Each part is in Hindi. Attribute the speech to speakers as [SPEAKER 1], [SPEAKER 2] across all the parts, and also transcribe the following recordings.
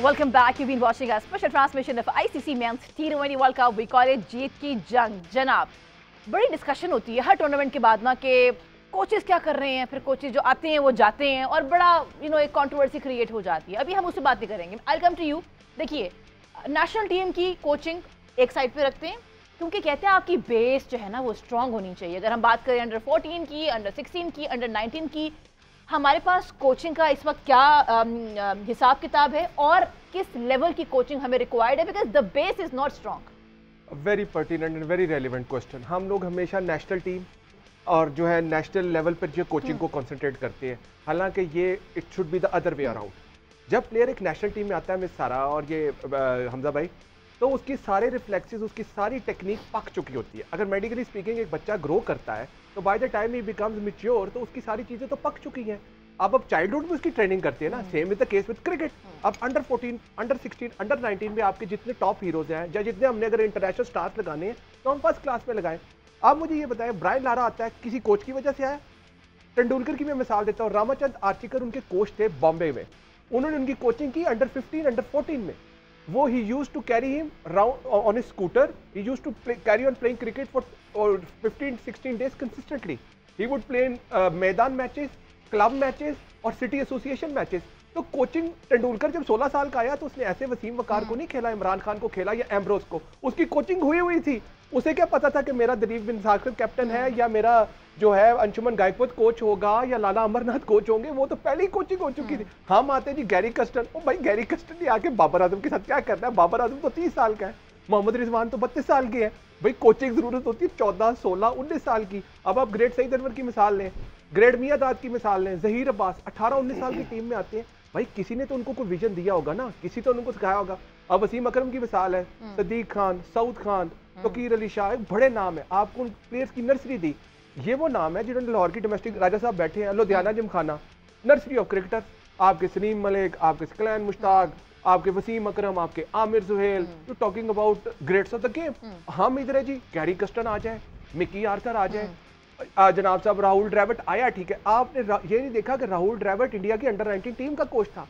[SPEAKER 1] Welcome back. You've been watching a special transmission of ICC Men's T20 World Cup. We call it जीत की जंग. जनाब, बड़ी डिस्कशन होती है हर टूर्नामेंट के बाद ना कि कोचेस क्या कर रहे हैं, फिर कोचेस जो आते हैं वो जाते हैं और बड़ा एक कंट्रोवर्सी क्रिएट हो जाती है. अभी हम उससे बात नहीं करेंगे. आई कम टू यू. देखिए, नेशनल टीम की कोचिंग एक साइड पे रखते हैं क्योंकि कहते हैं आपकी बेस जो है ना वो स्ट्रांग होनी चाहिए. अगर हम बात करें अंडर 14 की, अंडर 16 की, अंडर 19 की, हमारे पास कोचिंग का इस वक्त क्या हिसाब किताब है और किस लेवल की कोचिंग हमें रिक्वायर्ड है, because the base is not strong.
[SPEAKER 2] Very pertinent and very relevant question. हम लोग हमेशा नेशनल टीम और जो है नेशनल लेवल पर जो कोचिंग को कंसंट्रेट करते हैं, हालांकि ये it should be the other way around. जब प्लेयर एक नेशनल टीम में आता है, मिस सारा और ये हमजा भाई, तो उसकी सारे रिफ्लेक्सेस, उसकी सारी टेक्निक पक चुकी होती है. अगर मेडिकली स्पीकिंग एक बच्चा ग्रो करता है तो by the time he becomes mature तो उसकी सारी चीज़ें तो पक चुकी हैं. अब चाइल्डहुड में उसकी ट्रेनिंग करती है ना. Same is the case with cricket. अब अंडर 14, अंडर 16, अंडर 19 में आपके जितने टॉप हीरोज हैं या जितने हमने अगर इंटरनेशनल स्टार्स लगाने हैं तो हम फर्स्ट क्लास में लगाएं. आप मुझे ये बताएं, ब्रायन लारा आता है किसी कोच की वजह से आया? तेंदुलकर की मैं मिसाल देता हूँ. रामाचंद आर्चिकर उनके कोच थे बॉम्बे में. उन्होंने उनकी कोचिंग की अंडर 15, अंडर 14 में. वो he used to carry him around on his scooter. He used to carry on playing cricket for 15-16 days consistently. He would play in मैदान मैचेस, क्लब मैचेस और सिटी एसोसिएशन मैचेस. तो कोचिंग, तेंदुलकर जब 16 साल का आया तो उसने ऐसे वसीम वकार को नहीं खेला, इमरान खान को खेला या एम्ब्रोस को. उसकी कोचिंग हुई थी. उसे क्या पता था कि मेरा दलीफ बिन साकिर कैप्टन है या मेरा जो है अंशुमन गायकवाड कोच होगा या लाला अमरनाथ कोच होंगे. वो तो पहले ही कोचिंग हो चुकी थी. हम आते जी गैरी कस्टन. ओ भाई, गैरी कस्टन ने आके बाबर आजम के साथ क्या करना है? बाबर आजम तो 30 साल का है, मोहम्मद रिजवान तो 32 साल के हैं. भाई कोचिंग जरूरत होती है 14, 16, 19 साल की. अब आप ग्रेट सईद अनवर की मिसाल लें, ग्रेट मियादाद की मिसाल लें, जहीर अब्बास 18, 19 साल की टीम में आते हैं. भाई किसी ने तो उनको कोई विजन दिया होगा ना, किसी तो उनको सिखाया होगा. अब वसीम अकरम की मिसाल है, सदीक खान, सऊद खान, तकीर अली शाह, बड़े नाम है. आपको उन प्लेयर्स की नर्सरी दी. ये वो नाम है जिन्होंने लाहौर की डोमेस्टिक, राजा साहब बैठे हैं, Ludhiana Gymkhana, nursery of cricketers. आपके सलीम मलिक, आपके सकलैन मुश्ताक, आपके वसीम अकरम, आपके Aamir Sohail. You talking about greats of the game. हम इधर है जी, गैरी कस्टन आ जाए, मिकी आर्थर आ जाए, जनाब साहब राहुल ड्रेविड आया. ठीक है, आपने ये नहीं देखा कि राहुल ड्रेविड इंडिया की अंडर 19 टीम का कोच था.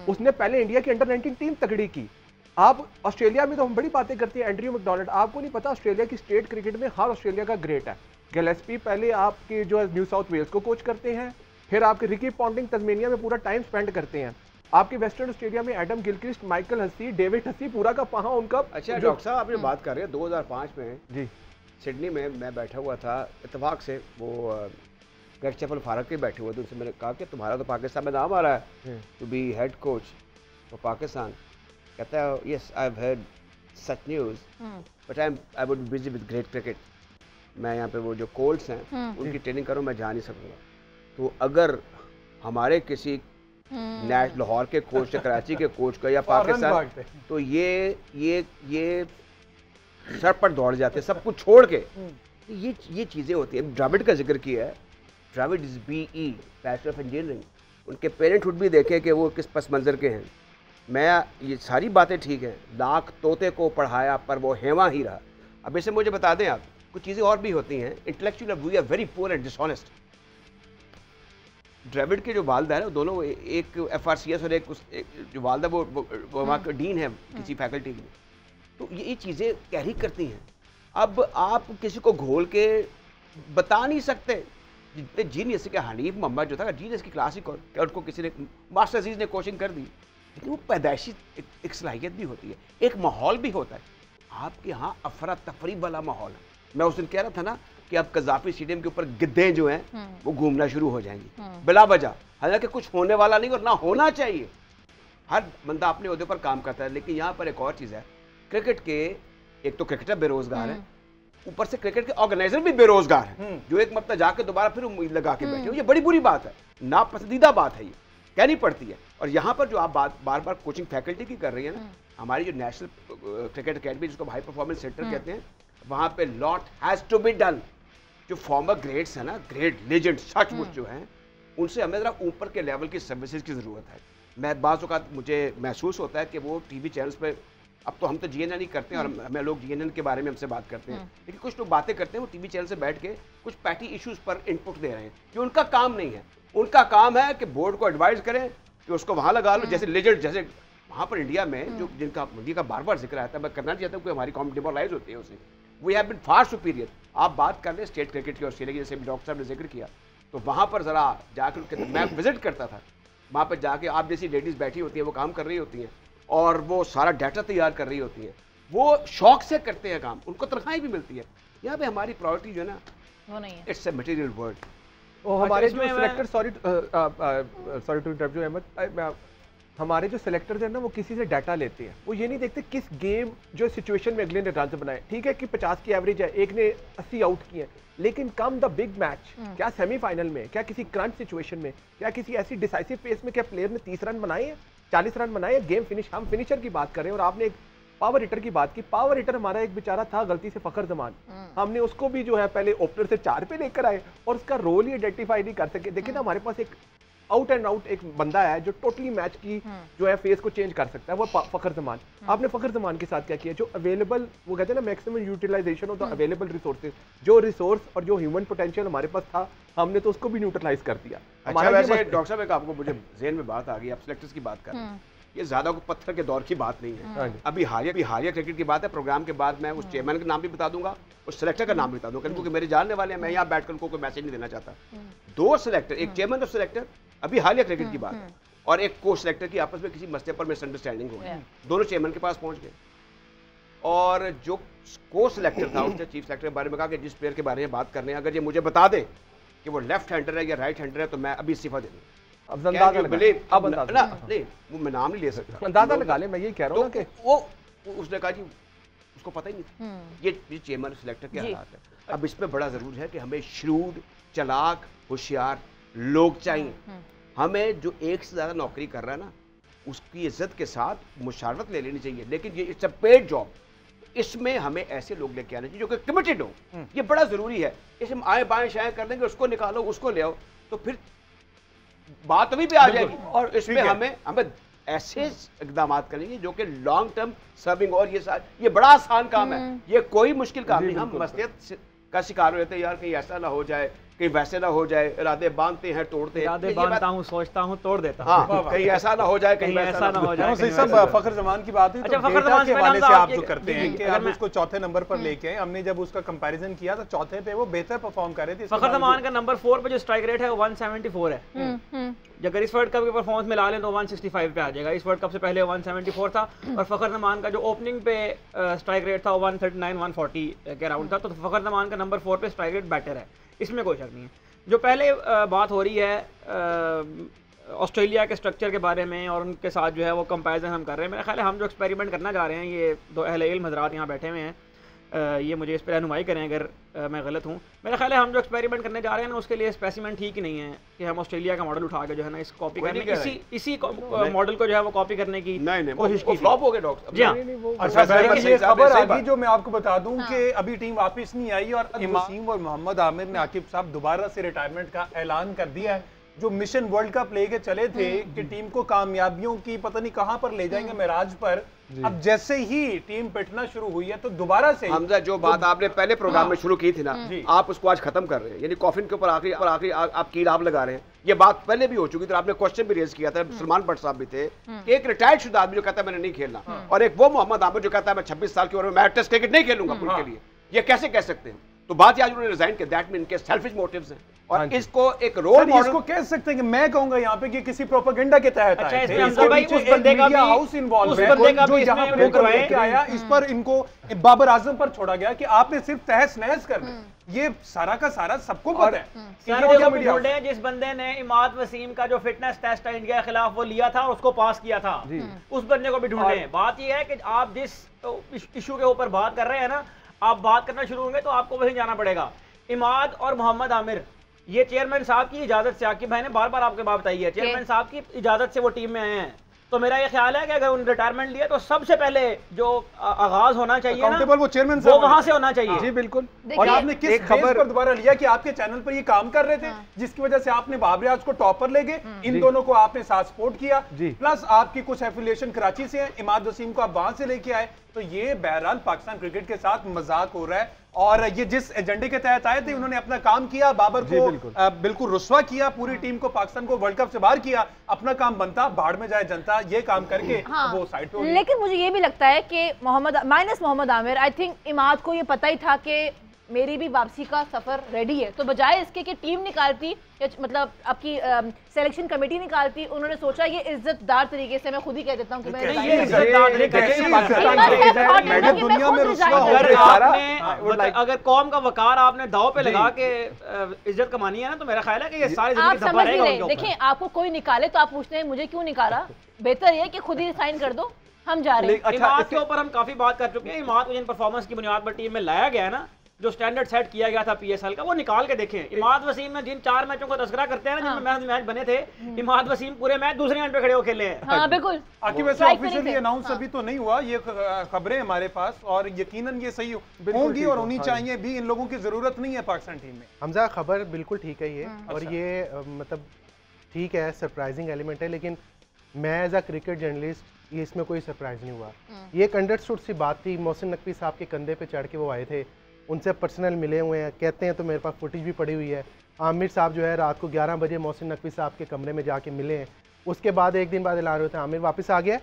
[SPEAKER 2] उसने पहले इंडिया की अंडर 19 टीम तगड़ी की. आप ऑस्ट्रेलिया में तो हम बड़ी बातें करते हैं, एंड्रयू मैकडॉनल्ड. आपको नहीं पता ऑस्ट्रेलिया की स्टेट क्रिकेट में हर ऑस्ट्रेलिया का ग्रेट है. गिलेस्पी पहले आपके जो है न्यू साउथ वेल्स को कोच करते हैं, फिर आपके रिकी पॉन्टिंग तस्मेनिया में पूरा टाइम स्पेंड करते हैं. आपके वेस्टर्न ऑस्ट्रेलिया में Adam Gilchrist, Michael Hussey, David हसी, पूरा का पहा उनका.
[SPEAKER 3] अच्छा डॉक्टर साहब, आप जो बात कर रहे हैं 2005 में
[SPEAKER 2] जी
[SPEAKER 3] सिडनी में मैं बैठा हुआ था, इत्तेफाक से वो ग्रेग चैपल फारूक के बैठे हुए थे. उनसे मैंने कहा कि तुम्हारा तो पाकिस्तान में नाम आ रहा है to be head coach for Pakistan. कहता है yes I have heard such news but I would be busy with great cricket. मैं यहाँ पे वो जो कोल्ड्स हैं उनकी ट्रेनिंग करूँ, मैं जा नहीं सकूँगा. तो अगर हमारे किसी लाहौर के कोच या कराची के कोच का या पाकिस्तान, तो ये सर पर दौड़ जाते हैं सब कुछ छोड़ के. ये चीज़ें होती हैं. ड्राविड का जिक्र किया है. Dravid is BE, bachelor of engineering. उनके पेरेंटहुड भी देखे कि वो किस पस मंज़र के हैं. मैं ये सारी बातें ठीक हैं, लाख तोते को पढ़ाया पर वो हेवा ही रहा. अब इसे मुझे बता दें आप, कुछ चीज़ें और भी होती हैं. Intellectual we are very poor and dishonest. Dravid के जो वालदा है ना, दोनों, एक FRCS और एक जो वालदा वो वहाँ का डीन है किसी फैकल्टी में. तो ये चीज़ें कैरी करती हैं. अब आप किसी को घोल के बता नहीं सकते. जितने जीनियस के हनीफ मोहम्मद जो था, जीनियस की क्लास ही उनको किसी ने, मास्टर अजीज ने कोचिंग कर दी. लेकिन वो पैदाइशी एक सलाहियत भी होती है, एक माहौल भी होता है. आपके यहाँ अफरा तफरी वाला माहौल है. मैं उस दिन कह रहा था ना कि अब कजाफी स्टेडियम के ऊपर गिद्धे जो हैं वो घूमना शुरू हो जाएंगी बिला वजह. हालांकि कुछ होने वाला नहीं और ना होना चाहिए. हर बंदा अपने ओहदे पर काम करता है. लेकिन यहाँ पर एक और चीज़ है, क्रिकेट के एक तो क्रिकेटर बेरोजगार है, ऊपर से क्रिकेट के ऑर्गेनाइजर भी बेरोजगार है, जो एक मतलब जाके दोबारा फिर उम्मीद लगा के बैठे. ये बड़ी बुरी बात है, नापसंदीदा बात है, ये कहनी पड़ती है. और यहाँ पर जो आप बार बार कोचिंग फैकल्टी की कर रही है ना, हमारी जो नेशनल क्रिकेट अकेडमी जिसको हाई परफॉर्मेंस सेंटर कहते हैं, वहाँ पे lot has to be done. जो फॉर्मर ग्रेड्स है ना, ग्रेट लेजेंड सचमुच जो हैं, उनसे हमें ज़रा ऊपर के लेवल की सर्विसेज की ज़रूरत है. मैं बाज़ औक़ात मुझे महसूस होता है कि वो टीवी चैनल्स पे, अब तो हम तो GNN ही करते हैं और हमें लोग GNN के बारे में हमसे बात करते हैं, लेकिन कुछ लोग बातें करते हैं वो टीवी चैनल से बैठ के कुछ पैटी इश्यूज़ पर इनपुट दे रहे हैं, जो उनका काम नहीं है. उनका काम है कि बोर्ड को एडवाइस करें कि उसको वहाँ लगा लो, जैसे लेजेंड, जैसे वहाँ पर इंडिया में जो इंडिया का बार बार जिक्र आता है, मैं करना चाहता हूँ कि हमारी कॉम डिमोरलाइज होती है उससे, we have been far superior. आप बात कर लें स्टेट क्रिकेट की, ऑस्ट्रेलिया की, जैसे डॉक्टर साहब ने जिक्र किया, तो वहाँ पर ज़रा जाकर मैं विजिट करता था, वहाँ पर जाके आप जैसी लेडीज़ बैठी होती हैं, वो काम कर रही होती हैं और वो सारा डाटा तैयार कर रही होती हैं, वो शौक से करते हैं काम, उनको तनख्वाही भी मिलती है। यहाँ पे हमारी प्रायोरिटी जो है ना,
[SPEAKER 1] वो नहीं है,
[SPEAKER 3] इट्स अ मटेरियल वर्ड।
[SPEAKER 2] और हमारे जो सिलेक्टर, सॉरी टू इंटरप्ट जो अहमद, हमारे जो सेलेक्टर्स हैं ना, वो किसी से डाटा लेते हैं, वो ये नहीं देखते किस गेम जो सिचुएशन में अगले ने रन बनाए। ठीक है कि 50 की एवरेज है, एक ने 80 आउट किए, लेकिन कम द बिग मैच, क्या सेमीफाइनल में, क्या किसी क्रंच सिचुएशन में, क्या किसी ऐसी डिसाइसिव फेस में क्या प्लेयर ने 30 रन बनाए हैं, 40 रन बनाए हैं, गेम फिनिश। हम फिनिशर की बात करें और आपने एक पावर हिटर की बात की। पावर हिटर हमारा एक बेचारा था गलती से फखर जमान, हमने उसको भी जो है पहले ओपनर से 4 पे लेकर आए और उसका रोल ही आइडेंटिफाई नहीं कर सके। देखिए ना, हमारे पास एक आउट एंड आउट एक बंदा है जो टोटली मैच की जो है फेस को चेंज कर सकता है, वो फखर जमान। आपने फखर जमान के साथ क्या किया, जो अवेलेबल, वो कहते हैं ना maximum utilisation of the available resources, जो रिसोर्स और जो ह्यूमन पोटेंशियल हमारे पास था, हमने तो उसको भी न्यूट्रलाइज कर दिया।
[SPEAKER 3] अच्छा, वैसे डॉक्टर साहब एक आपको मुझे ज़हन में बात आ गई, आप सिलेक्टर्स की बात कर रहे हैं, ये ज्यादा को पत्थर के दौर की बात नहीं है। अभी हालिया क्रिकेट की बात है। प्रोग्राम के बाद मैं उस चेयरमैन का नाम भी बता दूंगा, उस सिलेक्टर का नाम भी बता दूंगा, क्योंकि मेरे जानने वाले हैं, मैं यहाँ बैठकर उनको कोई मैसेज नहीं देना चाहता। 2 सिलेक्टर, एक चेयरमैन और सिलेक्टर, अभी हालिया क्रिकेट की बात है, और एक को सिलेक्टर की आपस में किसी मसले पर मिसअंडरस्टैंडिंग हो गई, दोनों चेयरमैन के पास पहुंच गए और जो को सिलेक्टर था उसने चीफ सेलेक्टर के बारे में कहा कि जिस प्लेयर के बारे में बात करने हैं, अगर ये मुझे बता दे कि वो लेफ्ट हैंडर है या राइट हैंडर है, तो मैं अभी इस्तीफा दे दूँ।
[SPEAKER 2] अब अंदाजा लगा ले, अब अंदाजा
[SPEAKER 3] नहीं, वो मैं नाम नहीं ले सकता,
[SPEAKER 2] अंदाजा लगा ले, मैं यही कह रहा हूँ कि
[SPEAKER 3] वो उसने कहा जी उसको पता ही नहीं। ये चेयरमैन सिलेक्टर के हालात है। अब इसमें बड़ा जरूरी है कि हमें श्रूड, चालाक, होशियार लोग चाहिए। हमें जो एक से ज्यादा नौकरी कर रहा है ना, उसकी इज्जत के साथ मुशावरत ले लेनी चाहिए, लेकिन ये इट्स अ पेड जॉब, इसमें हमें ऐसे लोग लेके आने चाहिए जो कि कमिटेड हो। ये बड़ा जरूरी है। इसे हम आए बाएं शाएं कर देंगे, उसको निकालो उसको ले आओ, तो फिर बात अभी पे आ जाएगी। और इसमें हमें ऐसे इकदाम करेंगे जो कि लॉन्ग टर्म सर्विंग, और ये बड़ा आसान काम है, ये कोई मुश्किल काम नहीं। हम मसलियत का शिकार हो जाते हैं, यार कहीं ऐसा ना हो जाए, कहीं वैसे ना हो जाए, इरादे बांधते हैं तोड़ते हैं,
[SPEAKER 4] इरादे बांधता हूँ, सोचता हूँ, तोड़ देता हूँ।
[SPEAKER 3] हाँ, कहीं ऐसा ना हो जाए, कहीं ऐसा ना हो जाए।
[SPEAKER 5] सब फखर जमान की बात है।
[SPEAKER 4] अच्छा,
[SPEAKER 5] तो
[SPEAKER 4] फखर जमान
[SPEAKER 5] के हवाले से आप जो करते हैं कि आप
[SPEAKER 4] मैं
[SPEAKER 5] उसको चौथे नंबर पर लेके आए, हमने जब उसका कंपैरिजन किया तो चौथे पे वो बेहतर परफॉर्म कर रहे थे।
[SPEAKER 4] फखर जमान का नंबर 4 पे जो स्ट्राइक रेट है वो 174 है। अगर इस वर्ल्ड कप की परफॉर्मेंस मिला लें तो 165 पे आ जाएगा। इस वर्ल्ड कप से पहले 174 था, और फखर जमान का जो ओपनिंग पे स्ट्राइक रेट था 139 140 के अराउंड था। तो फखर जमान का नंबर 4 पे स्ट्राइक रेट बेटर है, इसमें कोई शक नहीं है। जो पहले बात हो रही है ऑस्ट्रेलिया के स्ट्रक्चर के बारे में और उनके साथ जो है वो कंपैरिजन हम कर रहे हैं, मेरा ख्याल है हम जो एक्सपेरिमेंट करना चाह रहे हैं, ये 2 अहले इल्म हज़रात यहाँ बैठे हुए हैं, ये मुझे इस पर रहनुमाई करें अगर मैं गलत हूँ। मेरा ख्याल है हम जो एक्सपेरिमेंट करने जा रहे हैं ना, उसके लिए स्पेसिमेन ठीक ही नहीं है कि हम ऑस्ट्रेलिया का मॉडल उठा के जो है ना इस कॉपी करने इसी मॉडल को जो है वो कॉपी करने की कोशिश की।
[SPEAKER 3] फ्लॉप हो गए डॉक्टर।
[SPEAKER 4] जी हाँ,
[SPEAKER 5] ये खबर आ गई जो मैं आपको बता दूं कि अभी टीम वापस नहीं आई और वसीम और मोहम्मद आमिर ने आकिब साहब दोबारा से रिटायरमेंट का ऐलान कर दिया है। जो मिशन वर्ल्ड कप लेके चले थे कि टीम को कामयाबियों की पता नहीं कहां पर ले जाएंगे मिराज पर, अब जैसे ही टीम पिटना शुरू हुई है तो दोबारा से
[SPEAKER 3] हमजा जो बात आपने पहले प्रोग्राम में शुरू की थी ना, आप उसको आज खत्म कर रहे हैं, यानी कॉफिन के ऊपर आखिरी आप कील आप लगा रहे हैं। ये बात पहले भी हो चुकी थी, आपने क्वेश्चन भी रेज किया था, सलमान भट्ट साहब भी थे, एक रिटायर्ड शुदा आदमी जो कहता है मैंने नहीं खेलना, और एक वो मोहम्मद आमिर जो कहता है मैं 26 साल की उम्र में मैं टेस्ट क्रिकेट नहीं खेलूंगा मुल्क के लिए। ये कैसे कह सकते हैं? तो बात आज उन्होंने रिजाइन किया, दैट मीन इनके सेल्फिश मोटिव्स हैं, और इसको एक रोल मॉडल
[SPEAKER 5] इसको कह सकते हैं कि मैं कहूंगा यहाँ पे कि किसी प्रोपेगेंडा के तहत
[SPEAKER 4] अच्छा,
[SPEAKER 5] आए थे।
[SPEAKER 4] इसमें
[SPEAKER 5] इसके
[SPEAKER 4] भाई
[SPEAKER 5] पीछे
[SPEAKER 4] उस बंदे का भी
[SPEAKER 5] हाउस इन्वॉल्व है, जो यहाँ पे लेकर के आया, इस पर इनको बाबर आजम पर छोड़ा गया कि आपने सिर्फ तहस नहस करना, ये सारा का सारा सबको पता है।
[SPEAKER 4] जिस बंदे ने इमाद वसीम का जो फिटनेस टेस्ट है इंडिया के खिलाफ वो लिया था, उसको पास किया था, उस बंदे को भी ढूंढे। बात यह है कि आप जिस इशू के ऊपर बात कर रहे हैं ना, आप बात करना शुरू होंगे तो आपको वहीं जाना पड़ेगा। इमाद और मोहम्मद आमिर ये चेयरमैन साहब की इजाजत से, आकिब भाई ने बार बार आपके बात बताई है, चेयरमैन साहब की इजाजत से वो टीम में आए हैं। तो मेरा ये ख्याल है कि अगर उन्होंने रिटायरमेंट लिया तो सबसे पहले जो आगाज होना चाहिए ना,
[SPEAKER 5] वो चेयरमैन
[SPEAKER 4] वो वहां से होना चाहिए।
[SPEAKER 2] जी बिल्कुल।
[SPEAKER 5] और आपने किस खबर पर दोबारा लिया कि आपके चैनल पर ये काम कर रहे थे, जिसकी वजह से आपने बाबर आजम को टॉपर ले गए, इन दोनों को आपने साथ सपोर्ट किया, प्लस आपकी कुछ एफिलिएशन कराची से है, इमाद वसीम को आप वहां से लेके आए। तो ये बहरहाल पाकिस्तान क्रिकेट के साथ मजाक हो रहा है। और ये जिस एजेंडे के तहत आए थे उन्होंने अपना काम किया, बाबर को बिल्कुल रुस्वा किया, पूरी टीम को, पाकिस्तान को वर्ल्ड कप से बाहर किया। अपना काम बनता, बाढ़ में जाए जनता, ये काम करके वो साइड पे।
[SPEAKER 1] लेकिन मुझे ये भी लगता है कि मोहम्मद आमिर, आई थिंक इमाद को ये पता ही था कि मेरी भी वापसी का सफर रेडी है, तो बजाय इसके कि टीम निकालती या मतलब आपकी सिलेक्शन कमेटी निकालती, उन्होंने सोचा ये इज्जतदार तरीके से, मैं खुद ही कह देता हूँ कि मैं
[SPEAKER 4] अगर कौम का वकार आपने दाव पे लगा के इज्जत कमानी है ना, तो मेरा ख्याल है कि ये सारी
[SPEAKER 1] आप समझ नहीं रहे। देखिए, आपको कोई निकाले तो आप पूछते हैं मुझे क्यों निकाला, बेहतर ये कि खुद ही साइन कर दो, हम जा रहे हैं।
[SPEAKER 4] इमाद के ऊपर हम काफी बात कर चुके हैं। इमाद को जिन परफॉर्मेंस की बुनियाद पर टीम में लाया गया है ना, जो स्टैंडर्ड सेट किया गया था पीएसएल का, वो निकाल के देखें। इमाद वसीम में जिन 4 मैचों का तस्करा करते हैं ना, जिनमें मैच बने थे, इमाद वसीम पूरे मैच दूसरे एंड पे खड़े हो खेले हैं।
[SPEAKER 1] हाँ, बिल्कुल।
[SPEAKER 5] आखिर वैसे ऑफिशियली अनाउंस अभी तो नहीं हुआ, ये खबरें हमारे पास, और यकीनन ये सही होंगी और होनी चाहिए भी। इन लोगों की जरूरत नहीं है पाकिस्तान टीम में।
[SPEAKER 6] हमजा, खबर बिल्कुल ठीक है ये, और ये मतलब ठीक है, सरप्राइजिंग एलिमेंट है, लेकिन मैं एज अ क्रिकेट जर्नलिस्ट ये इसमें कोई सरप्राइज नहीं हुआ। ये एक अंडरस्टूड सी बात थी। मोहसिन नकवी साहब के कंधे पे चढ़ के वो आए थे, उनसे पर्सनल मिले हुए हैं, कहते हैं, तो मेरे पास फुटेज भी पड़ी हुई है। आमिर साहब जो है रात को 11 बजे मोहसिन नकवी साहब के कमरे में जाके मिले हैं। उसके बाद एक दिन बाद ऐलान होता है आमिर वापस आ गया।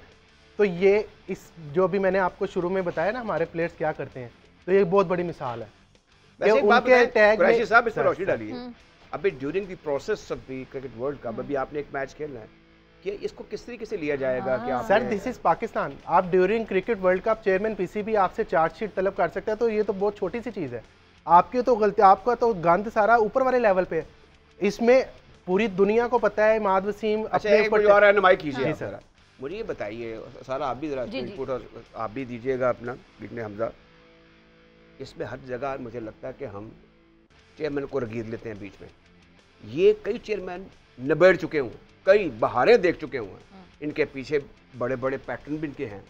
[SPEAKER 6] तो ये इस जो भी मैंने आपको शुरू में बताया ना हमारे प्लेयर्स क्या करते हैं, तो ये एक बहुत बड़ी मिसाल है।
[SPEAKER 3] उनके टैग में साहब इस पर रोशनी डाली है। अभी during the process of the cricket world cup, अभी आपने एक मैच खेलना है, कि इसको किस तरीके से लिया जाएगा कि आप
[SPEAKER 6] सर, दिस इज पाकिस्तान। आप during cricket world cup chairman PCB आपसे चार्जशीट तलब कर सकता है, तो ये तो बहुत छोटी सी चीज़ है। आपकी तो गलती, आपका तो गंद सारा ऊपर वाले लेवल पे है। इसमें पूरी दुनिया को पता है इमाद वसीम
[SPEAKER 3] अपने ऊपर और रहनुमाई कीजिए सर। मुझे ये बताइए सारा, आप भी जरा इनपुट और आप भी दीजिएगा अपना, लिखने हमजा। इसमें हर जगह मुझे लगता है कि हम चेयरमैन को रगीर लेते हैं बीच में। ये कई चेयरमैन निबेड़ चुके हुए, कई बहारें देख चुके हुए हैं। इनके पीछे बड़े बड़े पैटर्न भी इनके हैं,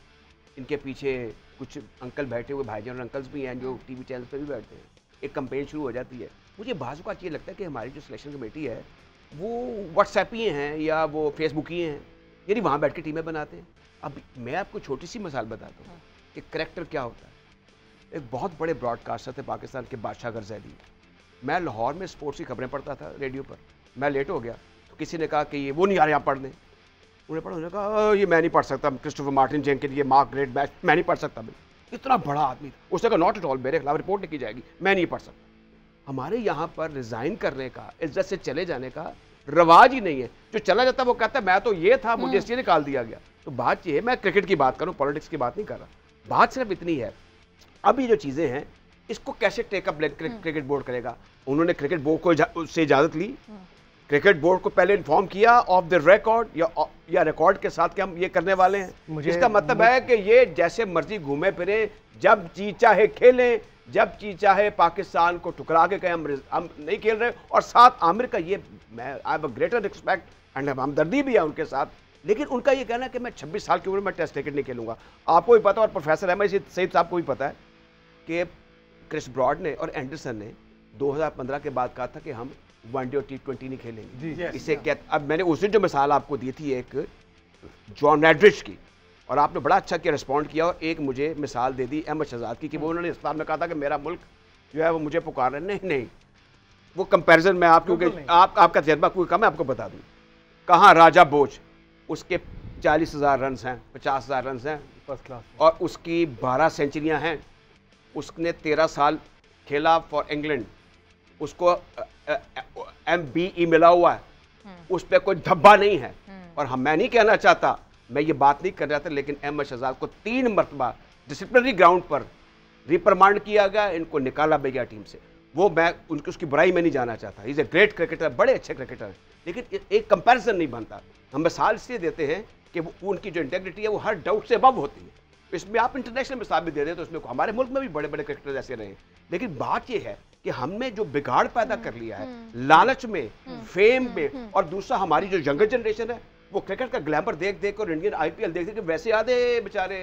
[SPEAKER 3] इनके पीछे कुछ अंकल बैठे हुए, भाईजान और अंकल्स भी हैं जो टीवी चैनल पर भी बैठते हैं। एक कंपेन शुरू हो जाती है। मुझे बाज़ औक़ात ये लगता है कि हमारी जो सिलेक्शन कमेटी है वो व्हाट्सएपी हैं या वो फेसबुकी हैं, यानी वहाँ बैठ के टीमें बनाते हैं। अब मैं आपको छोटी सी मिसाल बताता हूँ कि करैक्टर क्या होता है। एक बहुत बड़े ब्रॉडकास्टर थे पाकिस्तान के, बादशाह गरजैली। मैं लाहौर में स्पोर्ट्स की खबरें पढ़ता था रेडियो पर। मैं लेट हो गया तो किसी ने कहा कि ये वो नहीं आ रहे यहाँ पढ़ने। उन्हें पढ़ा, उन्होंने कहा ये मैं नहीं पढ़ सकता, क्रिस्टोफर मार्टिन जेंकिंस, ये मार्क ग्रेट बैच, मैं नहीं पढ़ सकता। मैं इतना बड़ा आदमी था। उसने कहा नॉट एट ऑल, मेरे खिलाफ रिपोर्ट लिखी जाएगी, मैं नहीं पढ़ सकता। हमारे यहाँ पर रिजाइन करने का, इज्जत से चले जाने का रवाज ही नहीं है। जो चला जाता वो कहता है मैं तो ये था, मुझे इसलिए निकाल दिया गया। तो बात ये है, मैं क्रिकेट की बात करूँ, पॉलिटिक्स की बात नहीं कर रहा। बात सिर्फ इतनी है, अब ये जो चीज़ें हैं इसको कैसे टेकअप क्रिकेट बोर्ड करेगा। उन्होंने क्रिकेट बोर्ड को से इजाज़त ली, क्रिकेट बोर्ड को पहले इन्फॉर्म किया ऑफ द रिकॉर्ड या रिकॉर्ड के साथ कि हम ये करने वाले हैं। इसका मतलब है कि ये जैसे मर्जी घूमे फिरे, जब जी चाहे खेलें, जब जी चाहे पाकिस्तान को ठुकरा के कहें हम नहीं खेल रहे। और साथ आमिर का ये, मैं I have a greater respect and हमदर्दी भी है उनके साथ, लेकिन उनका ये कहना है कि मैं 26 साल की उम्र में टेस्ट क्रिकेट नहीं खेलूंगा। आपको भी पता और प्रोफेसर अहमद सईद साहब को भी पता है कि क्रिस ब्रॉड ने और एंडरसन ने 2015 के बाद कहा था कि हम वनडे और T20 नहीं खेलेंगे। इसे क्या, अब मैंने उस दिन जो मिसाल आपको दी थी एक जॉन एड्रिच की, और आपने बड़ा अच्छा किया, रिस्पॉन्ड किया, और एक मुझे मिसाल दे दी अहमद शहजाद की कि वो उन्होंने इस बार में कहा था कि मेरा मुल्क जो है वो मुझे पुकार रहे। नहीं, वो कंपैरिजन में आप, क्योंकि आपका तजर्बा कोई कम है, आपको बता दूँ। कहाँ राजा बोज, उसके 40,000 रन हैं, 50,000 रन हैं फर्स्ट क्लास, और उसकी 12 सेंचुरियाँ हैं। उसने 13 साल खेला फॉर इंग्लैंड, उसको MBE मिला हुआ है, उस पर कोई धब्बा नहीं है। और मैं नहीं कहना चाहता, मैं ये बात नहीं कर रहा था, लेकिन अहमद शहजाद को 3 मरतबा डिसिप्लिनरी ग्राउंड पर रिप्रमांड किया गया, इनको निकाला भी गया टीम से। वो मैं उसकी बुराई में नहीं जाना चाहता, इज ए ग्रेट क्रिकेटर, बड़े अच्छे क्रिकेटर, लेकिन एक कंपैरिजन नहीं बनता। हम मिसाल इसलिए देते हैं कि उनकी जो इंटेग्रिटी है वो हर डाउट से अबव होती है। इसमें आप इंटरनेशनल मिसाल भी दे रहे हैं, तो उसमें हमारे मुल्क में भी बड़े बड़े क्रिकेटर ऐसे रहे। लेकिन बात यह है कि हमने जो बिगाड़ पैदा कर लिया है लालच में, फेम में, और दूसरा हमारी जो यंगर जनरेशन है वो क्रिकेट का ग्लैमर देख देख और इंडियन IPL देख देख के वैसे आधे बेचारे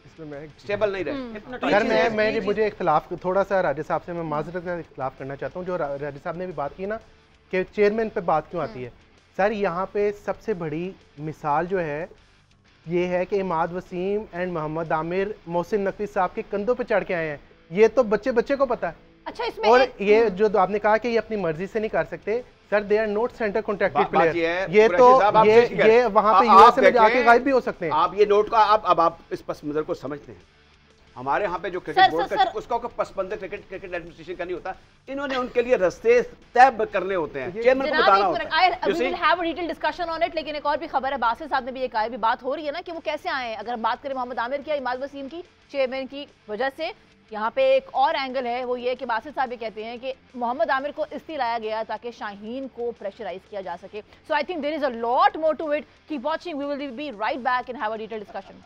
[SPEAKER 3] इसमें स्टेबल नहीं रहे।
[SPEAKER 6] सर मुझे इख्तिलाफ थोड़ा सा राजा साहब से मैं माजरत का इख्तिलाफ करना चाहता हूँ। जो राजा साहब ने भी बात की ना कि चेयरमैन पे बात क्यों आती है, सर यहाँ पे सबसे बड़ी मिसाल जो है ये है कि इमाद वसीम एंड मोहम्मद आमिर मोहसिन नकवी साहब के कंधों पे चढ़ के आए हैं। ये तो बच्चे बच्चे को पता है।
[SPEAKER 1] अच्छा, इसमें
[SPEAKER 6] और ये जो आपने कहा कि ये अपनी मर्जी से नहीं कर सकते, sir they are not centre contracted player. ये तो ये वहां पे यूएसए में जाके गायब भी हो सकते हैं।
[SPEAKER 3] आप ये नोट का अब आप इस पस मंजर को समझते हैं। हमारे यहाँ पे जो क्रिकेट बोर्ड का उसका पस मंजर क्रिकेट एडमिनिस्ट्रेशन का नहीं होता, इन्होंने उनके लिए रास्ते तय करने होते हैं, चेयरमैन को बताना होता है।
[SPEAKER 1] We will have a detailed discussion on it, लेकिन एक और भी खबर है, बासित साहब ने भी ये कहा है, भी बात हो रही है ना कि वो कैसे आए हैं। अगर हम बात करें मोहम्मद आमिर की, इमाद वसीम की, चेयरमैन की वजह से, यहाँ पे एक और एंगल है, वो ये कि बासित साहब ये कहते हैं कि मोहम्मद आमिर को इसलिए लाया गया ताकि शाहीन को प्रेशराइज किया जा सके। So I think there is a lot more to it. Keep watching, we will be right back and have a detailed discussion.